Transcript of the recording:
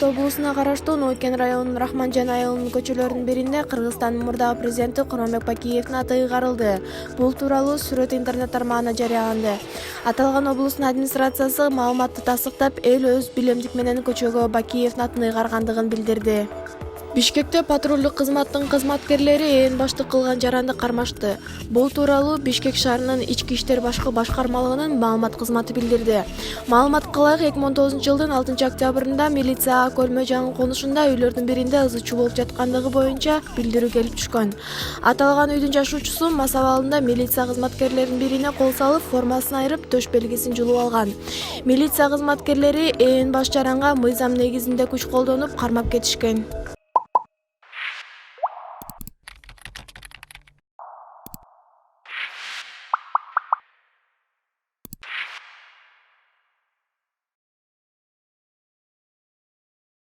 облусуна караштуу Нооткен районунун Рахманжан айылынын көчөлөрүнүн биринде Кыргызстандын мурдагы президенти Курманбек Бакиевдин аты ыйгарылды. Бул тууралуу сүрөт интернет тармагына жарыяланды. Аталган облустун администрациясы маалыматты тастыктап, эл өз билемдик менен көчөгө Бакиевдин атын ыйгаргандыгын билдирди. Бишкекте патрулдук кызматтын кызматкерлери ээн баштык кылган жаранды кармашты. Бул тууралуу Бишкек шаарынын ички иштер башкы башкармалыгынын маалымат кызматы билдирди. Маалыматка ылайык 2009-жылдын 6-октябрында милиция Көлмө жаңы конушунда үйлөрдүн биринде ызычуу болуп жаткандыгы боюнча билдирүү келип түшкөн. Аталган үйдүн жашоочусу мас абалында милиция кызматкерлеринин бирине кол салып, формасын айырып, төш белгисин жулуп алган. Милиция кызматкерлери ээн баш жаранга мыйзам негизинде күч колдонуп кармап кетишкен.